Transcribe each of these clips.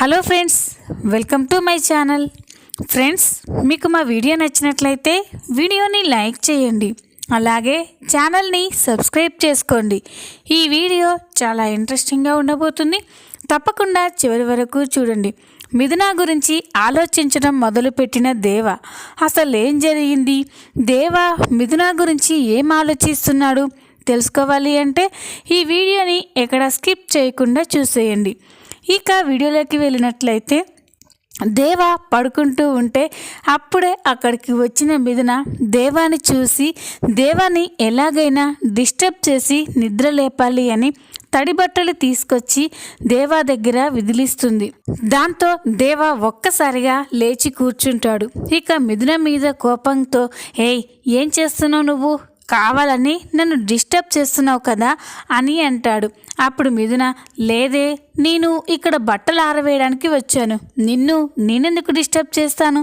Hello friends, welcome to my channel. Friends, మీకు మా video నచ్చినట్లయితే వీడియోని లైక్ చేయండి, అలాగే ఛానల్ని సబ్స్క్రైబ్ చేసుకోండి. ఈ వీడియో చాలా ఇంట్రెస్టింగ్గా ఉండబోతుంది. తప్పకుండా చివరి వరకు చూడండి. మిథున గురించి ఆలోచించడం మొదలుపెట్టిన దేవ అసలు ఏం జరిగింది, దేవ మిథున గురించి ఏం ఆలోచిస్తున్నాడు తెలుసుకోవాలి అంటే ఈ వీడియోని ఎక్కడ స్కిప్ చేయకుండా చూసేయండి. ఇక వీడియోలోకి వెళ్ళినట్లయితే దేవ పడుకుంటూ ఉంటే అప్పుడే అక్కడికి వచ్చిన మిథున దేవాని చూసి దేవాని ఎలాగైనా డిస్టర్బ్ చేసి నిద్ర లేపాలి అని తడి బట్టలు తీసుకొచ్చి దేవా దగ్గర విదిలిస్తుంది. దాంతో దేవా ఒక్కసారిగా లేచి కూర్చుంటాడు. ఇక మిథున మీద కోపంతో, ఏయ్ ఏం చేస్తున్నావు నువ్వు, కావాలని నన్ను డిస్టర్బ్ చేస్తున్నావు కదా అని అంటాడు. అప్పుడు మిథున, లేదే, నేను ఇక్కడ బట్టలు ఆరవేయడానికి వచ్చాను, నేనెందుకు డిస్టర్బ్ చేస్తాను,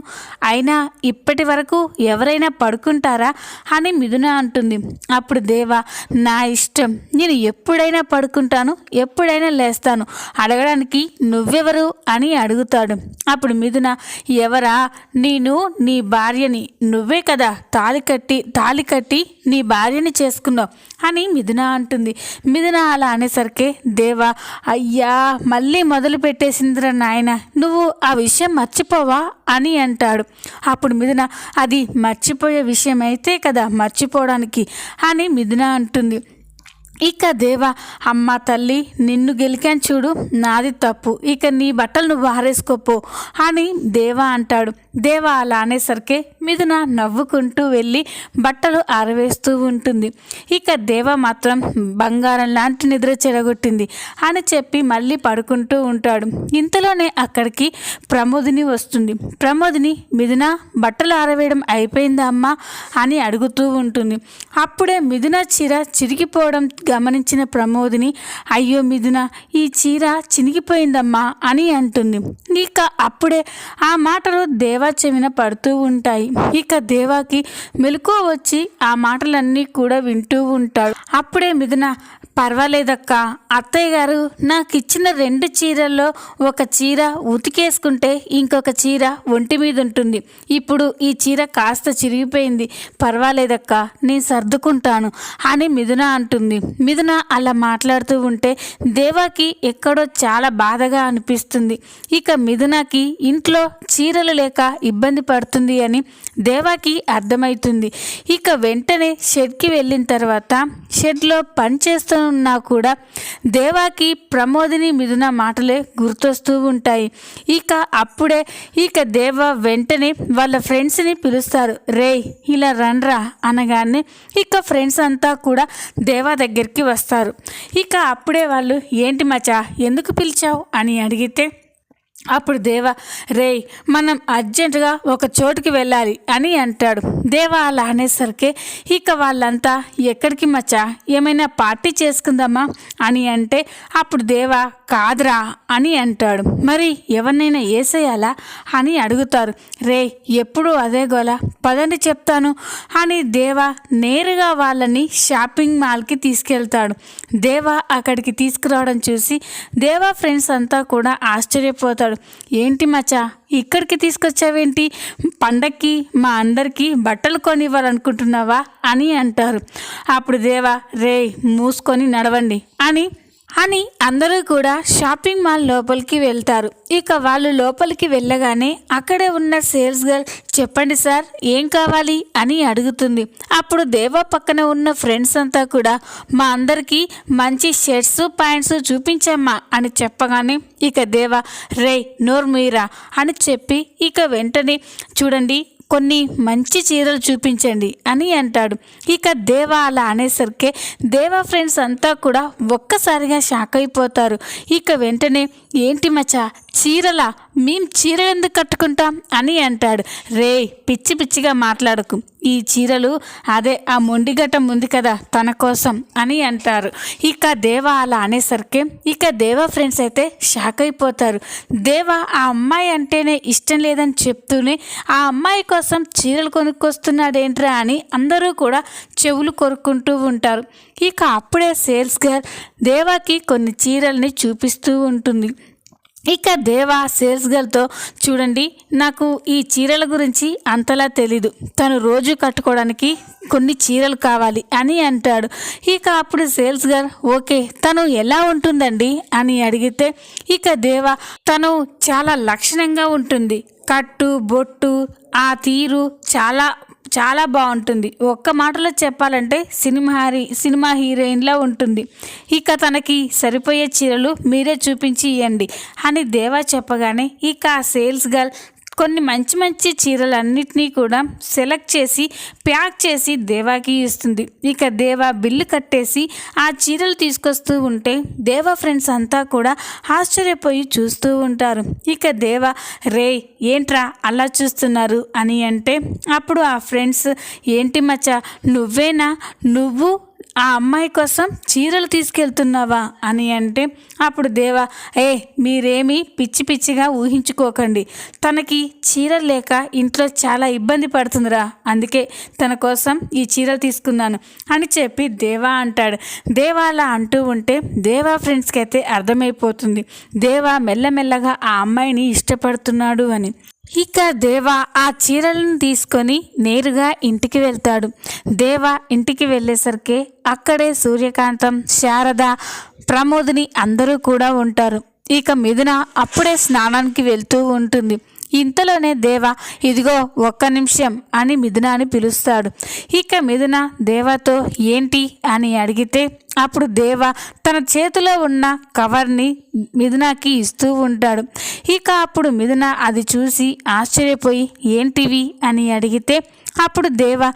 అయినా ఇప్పటి వరకు ఎవరైనా పడుకుంటారా అని మిథున అంటుంది. అప్పుడు దేవా, నా ఇష్టం, నేను ఎప్పుడైనా పడుకుంటాను, ఎప్పుడైనా లేస్తాను, అడగడానికి నువ్వెవరు అని అడుగుతాడు. అప్పుడు మిథున, ఎవరా, నేను నీ భార్యని, నువ్వే కదా తాళి కట్టి నీ భార్యని చేసుకున్నావు అని మిథున అంటుంది. మిథున అలా అనేసరికి దేవా, అయ్యా మళ్ళీ మొదలు పెట్టేసిందిరా నాయన, నువ్వు ఆ విషయం మర్చిపోవా అని అంటాడు. అప్పుడు మిథున, అది మర్చిపోయే విషయం అయితే కదా మర్చిపోవడానికి అని మిథున అంటుంది. ఇక దేవ, అమ్మ తల్లి, నిన్ను గెలికాను చూడు, నాది తప్పు, ఇక నీ బట్టలు నువ్వు ఆరేసుకోపో అని దేవ అంటాడు. దేవ అలా అనేసరికి మిథున నవ్వుకుంటూ వెళ్ళి బట్టలు ఆరవేస్తూ ఉంటుంది. ఇక దేవ మాత్రం బంగారం లాంటి నిద్ర చెడగొట్టింది అని చెప్పి మళ్ళీ పడుకుంటూ ఉంటాడు. ఇంతలోనే అక్కడికి ప్రమోదిని వస్తుంది. ప్రమోదిని, మిథున బట్టలు ఆరవేయడం అయిపోయిందా అమ్మా అని అడుగుతూ ఉంటుంది. అప్పుడే మిథున చీర చిరిగిపోవడం గమనించిన ప్రమోదిని, అయ్యో మిథున, ఈ చీర చినిగిపోయిందమ్మా అని అంటుంది. ఇక అప్పుడే ఆ మాటలు దేవా చెవిన పడుతూ ఉంటాయి. ఇక దేవాకి మెలకువ వచ్చి ఆ మాటలన్నీ కూడా వింటూ ఉంటాడు. అప్పుడే మిథున, పర్వాలేదక్క, అత్తయ్య గారు నాకు ఇచ్చిన 2 చీరల్లో ఒక చీర ఉతికేసుకుంటే ఇంకొక చీర ఒంటి మీద ఉంటుంది, ఇప్పుడు ఈ చీర కాస్త చిరిగిపోయింది, పర్వాలేదక్క, నేను సర్దుకుంటాను అని మిథున అంటుంది. మిథున అలా మాట్లాడుతూ ఉంటే దేవాకి ఎక్కడో చాలా బాధగా అనిపిస్తుంది. ఇక మిథునకి ఇంట్లో చీరలు లేక ఇబ్బంది పడుతుంది అని దేవాకి అర్థమవుతుంది. ఇక వెంటనే షెడ్కి వెళ్ళిన తర్వాత షెడ్లో పనిచేస్తున్నా కూడా దేవాకి ప్రమోదిని మిథున మాటలే గుర్తొస్తూ ఉంటాయి. ఇక అప్పుడే దేవ వెంటనే వాళ్ళ ఫ్రెండ్స్ని పిలుస్తారు. రే ఇలా రండ్రా అనగానే ఇక ఫ్రెండ్స్ అంతా కూడా దేవా దగ్గరికి వస్తారు. ఇక అప్పుడే వాళ్ళు, ఏంటి మచా ఎందుకు పిలిచావు అని అడిగితే అప్పుడు దేవ, రే మనం అర్జెంటుగా ఒక చోటుకి వెళ్ళాలి అని అంటాడు. దేవ అలా అనేసరికి ఇక వాళ్ళంతా, ఎక్కడికి మచ్చా, ఏమైనా పార్టీ చేసుకుందామా అని అంటే అప్పుడు దేవ, కాదురా అని అంటాడు. మరి ఎవరినైనా వేసేయాలా అని అడుగుతారు. రే ఎప్పుడు అదే గోల, పదండి చెప్తాను అని దేవ నేరుగా వాళ్ళని షాపింగ్ మాల్కి తీసుకెళ్తాడు. దేవ అక్కడికి తీసుకురావడం చూసి దేవా ఫ్రెండ్స్ అంతా కూడా ఆశ్చర్యపోతాడు. ఏంటి మచ్చా, ఇక్కడికి తీసుకొచ్చావేంటి, పండక్కి మా అందరికీ బట్టలు కొనివ్వాలనుకుంటున్నావా అని అంటారు. అప్పుడు దేవా, రే మూసుకొని నడవండి అని అందరూ కూడా షాపింగ్ మాల్ లోపలికి వెళ్తారు. ఇక వాళ్ళు లోపలికి వెళ్ళగానే అక్కడే ఉన్న సేల్స్ గర్ల్, చెప్పండి సార్ ఏం కావాలి అని అడుగుతుంది. అప్పుడు దేవ పక్కన ఉన్న ఫ్రెండ్స్ అంతా కూడా, మా అందరికీ మంచి షర్ట్స్ ప్యాంట్స్ చూపించమ్మా అని చెప్పగానే ఇక దేవ, రే నోరు మీరా అని చెప్పి ఇక వెంటనే, చూడండి కొన్ని మంచి చీరలు చూపించండి అని అంటాడు. ఇక దేవ అలా అనేసరికి దేవా ఫ్రెండ్స్ అంతా కూడా ఒక్కసారిగా షాక్ అయిపోతారు. ఇక వెంటనే, ఏంటి మచ్చా చీరలా, మేం చీరలు ఎందుకు కట్టుకుంటాం అని అంటాడు. రే పిచ్చి పిచ్చిగా మాట్లాడకు, ఈ చీరలు అదే ఆ మొండిగట్టం ఉంది కదా తన కోసం అని అంటారు. ఇక దేవ అలా అనేసరికి ఇక దేవా ఫ్రెండ్స్ అయితే షాక్ అయిపోతారు. దేవ ఆ అమ్మాయి అంటేనే ఇష్టం లేదని చెప్తూనే ఆ అమ్మాయి కోసం చీరలు కొనుక్కొస్తున్నాడేంట్రా అని అందరూ కూడా చెవులు కొరుక్కుంటూ ఉంటారు. ఇక అప్పుడే సేల్స్ గర్ల్ దేవాకి కొన్ని చీరల్ని చూపిస్తూ ఉంటుంది. ఇక దేవ సేల్స్ గర్ల్తో, చూడండి నాకు ఈ చీరల గురించి అంతలా తెలీదు, తను రోజు కట్టుకోవడానికి కొన్ని చీరలు కావాలి అని అంటాడు. ఇక అప్పుడు సేల్స్ గర్ల్ ఓకే తను ఎలా ఉంటుందండి అని అడిగితే, ఇక దేవ తను చాలా లక్షణంగా ఉంటుంది, కట్టు బొట్టు ఆ తీరు చాలా చాలా బాగుంటుంది, ఒక్క మాటలో చెప్పాలంటే సినిమా హీరోయిన్లా ఉంటుంది, ఇక తనకి సరిపోయే చీరలు మీరే చూపించి ఇవ్వండి అని దేవా చెప్పగానే ఇక ఆ సేల్స్ గర్ల్ కొన్ని మంచి మంచి చీరలన్నిటినీ కూడా సెలెక్ట్ చేసి ప్యాక్ చేసి దేవాకి ఇస్తుంది. ఇక దేవా బిల్లు కట్టేసి ఆ చీరలు తీసుకొస్తూ ఉంటే దేవా ఫ్రెండ్స్ అంతా కూడా ఆశ్చర్యపోయి చూస్తూ ఉంటారు. ఇక దేవా రే ఏంట్రా అలా చూస్తున్నారు అని అంటే అప్పుడు ఆ ఫ్రెండ్స్ ఏంటి మచ్చా నువ్వేనా, నువ్వు ఆ అమ్మాయి కోసం చీరలు తీసుకెళ్తున్నావా అని అంటే అప్పుడు దేవా మీరేమీ పిచ్చి పిచ్చిగా ఊహించుకోకండి, తనకి చీరలు లేక ఇంట్లో చాలా ఇబ్బంది పడుతుందిరా, అందుకే తన కోసం ఈ చీరలు తీసుకున్నాను అని చెప్పి దేవా అంటాడు. దేవా అలా అంటూ ఉంటే దేవా ఫ్రెండ్స్కి అయితే అర్థమైపోతుంది దేవా మెల్లమెల్లగా ఆ అమ్మాయిని ఇష్టపడుతున్నాడు అని. ఇక దేవా ఆ చీరలను తీసుకొని నేరుగా ఇంటికి వెళ్తాడు. దేవా ఇంటికి వెళ్ళేసరికి అక్కడే సూర్యకాంతం, శారద, ప్రమోదిని అందరూ కూడా ఉంటారు. ఇక మిథున అప్పుడే స్నానానికి వెళ్తూ ఉంటుంది. ఇంతలోనే దేవా ఇదిగో ఒక్క నిమిషం అని మిథునాని పిలుస్తాడు. ఇక మిథున దేవాతో ఏంటి అని అడిగితే అప్పుడు దేవా తన చేతిలో ఉన్న కవర్ని మిథునాకి ఇస్తూ ఉంటాడు. ఇక అప్పుడు మిథున అది చూసి ఆశ్చర్యపోయి ఏంటివి అని అడిగితే అప్పుడు దేవా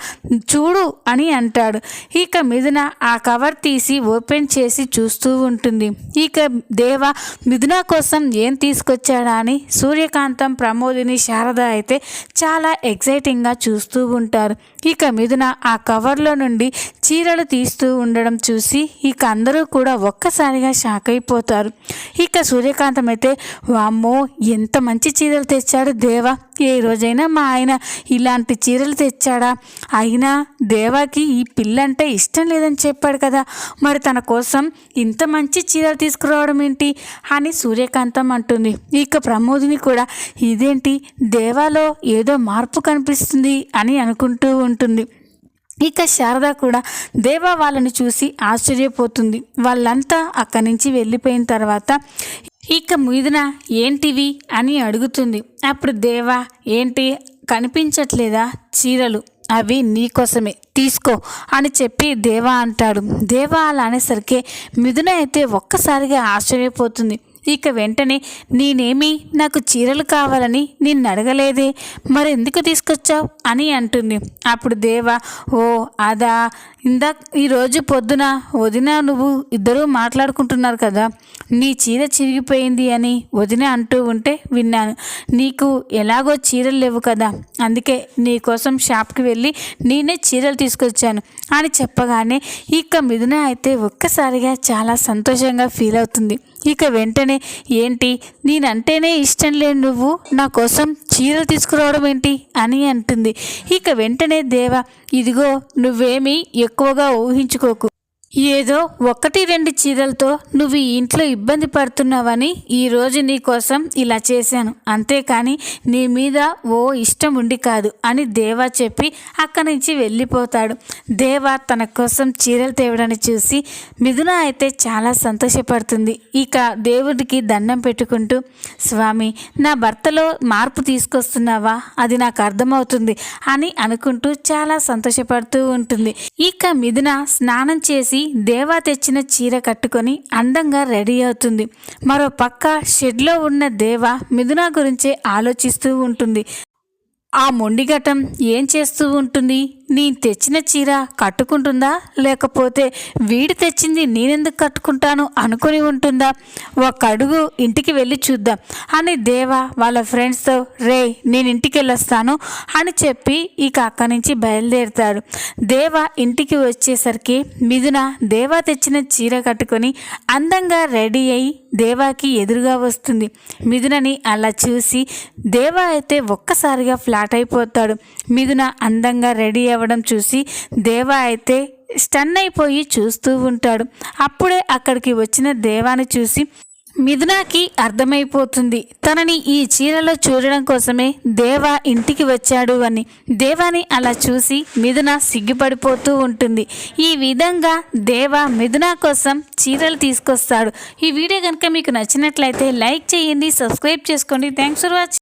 చూడు అని అంటాడు. ఇక మిథున ఆ కవర్ తీసి ఓపెన్ చేసి చూస్తూ ఉంటుంది. ఇక దేవా మిథున కోసం ఏం తీసుకొచ్చాడా అని సూర్యకాంతం, ప్రమోదిని, శారద అయితే చాలా ఎక్సైటింగ్గా చూస్తూ ఉంటారు. ఇక మిథున ఆ కవర్లో నుండి చీరలు తీస్తూ ఉండడం చూసి ఇక అందరూ కూడా ఒక్కసారిగా షాక్ అయిపోతారు. ఇక సూర్యకాంతం అయితే వామ్మో ఎంత మంచి చీరలు తెచ్చాడు దేవా, ఏ రోజైనా మా ఆయన ఇలాంటి చీరలు తెచ్చాడా, అయినా దేవాకి ఈ పిల్లంటే ఇష్టం లేదని చెప్పాడు కదా, మరి తన కోసం ఇంత మంచి చీరలు తీసుకురావడం ఏంటి అని సూర్యకాంతం అంటుంది. ఇక ప్రమోదిని కూడా ఇదేంటి దేవాలో ఏదో మార్పు కనిపిస్తుంది అని అనుకుంటూ ఉంటుంది. ఇక శారద కూడా దేవా వాళ్ళని చూసి ఆశ్చర్యపోతుంది. వాళ్ళంతా అక్కడి నుంచి వెళ్ళిపోయిన తర్వాత ఇక మిథున ఏంటివి అని అడుగుతుంది. అప్పుడు దేవా ఏంటి కనిపించట్లేదా చీరలు, అవి నీకోసమే తీసుకో అని చెప్పి దేవా అంటాడు. దేవా అలా అనేసరికి మిథున అయితే ఒక్కసారిగా ఆశ్చర్యపోతుంది. ఇక వెంటనే నేనేమి నాకు చీరలు కావాలని నిన్ను అడగలేదే, మరి ఎందుకు తీసుకొచ్చావు అని అంటుంది. అప్పుడు దేవా ఓ అదా, ఈరోజు పొద్దున వదిన నువ్వు ఇద్దరూ మాట్లాడుకుంటున్నారు కదా, నీ చీర చిరిగిపోయింది అని వదిన అంటూ ఉంటే విన్నాను, నీకు ఎలాగో చీరలు లేవు కదా, అందుకే నీ కోసం షాప్కి వెళ్ళి నేనే చీరలు తీసుకొచ్చాను అని చెప్పగానే ఇక మిథున అయితే ఒక్కసారిగా చాలా సంతోషంగా ఫీల్ అవుతుంది. ఇక వెంటనే ఏంటి నేనంటేనే ఇష్టం లేని నువ్వు నా కోసం చీరలు తీసుకురావడం ఏంటి అని అంటుంది. ఇక వెంటనే దేవా ఇదిగో నువ్వేమీ ఎక్కువగా ఊహించుకోకు, ఏదో 1-2 చీరలతో నువ్వు ఈ ఇంట్లో ఇబ్బంది పడుతున్నావని ఈరోజు నీ కోసం ఇలా చేశాను, అంతేకాని నీ మీద ఓ ఇష్టం ఉండి కాదు అని దేవా చెప్పి అక్కడి నుంచి వెళ్ళిపోతాడు. దేవా తన కోసం చీరలు తేవడాన్ని చూసి మిథున అయితే చాలా సంతోషపడుతుంది. ఇక దేవుడికి దండం పెట్టుకుంటూ స్వామి నా భర్తలో మార్పు తీసుకొస్తున్నావా, అది నాకు అర్థమవుతుంది అని అనుకుంటూ చాలా సంతోషపడుతూ ఉంటుంది. ఇక మిథున స్నానం చేసి దేవా తెచ్చిన చీర కట్టుకొని అందంగా రెడీ అవుతుంది. మరో పక్క షెడ్లో ఉన్న దేవా మిథున గురించే ఆలోచిస్తూ ఉంటుంది. ఆ మొండిఘటం ఏం చేస్తూ ఉంటుంది, నేను తెచ్చిన చీర కట్టుకుంటుందా, లేకపోతే వీడి తెచ్చింది నేనెందుకు కట్టుకుంటాను అనుకుని ఉంటుందా, ఒక అడుగు ఇంటికి వెళ్ళి చూద్దాం అని దేవా వాళ్ళ ఫ్రెండ్స్తో నేను ఇంటికి వెళ్ళొస్తాను అని చెప్పి ఇక అక్కడి నుంచి బయలుదేరుతాడు. దేవా ఇంటికి వచ్చేసరికి మిథున దేవా తెచ్చిన చీర కట్టుకొని అందంగా రెడీ అయి దేవాకి ఎదురుగా వస్తుంది. మిథునని అలా చూసి దేవా అయితే ఒక్కసారిగా ఫ్లాట్ అయిపోతాడు. మిథున అందంగా రెడీ అవ్వడం చూసి దేవా అయితే స్టన్ అయిపోయి చూస్తూ ఉంటాడు. అప్పుడే అక్కడికి వచ్చిన దేవాని చూసి మిథునాకి అర్థమైపోతుంది తనని ఈ చీరలో చూడడం కోసమే దేవా ఇంటికి వచ్చాడు అని. దేవాని అలా చూసి మిథున సిగ్గుపడిపోతూ ఉంటుంది. ఈ విధంగా దేవా మిథున కోసం చీరలు తీసుకొస్తాడు. ఈ వీడియో కనుక మీకు నచ్చినట్లయితే లైక్ చేయండి, సబ్స్క్రైబ్ చేసుకోండి. Thanks for watching.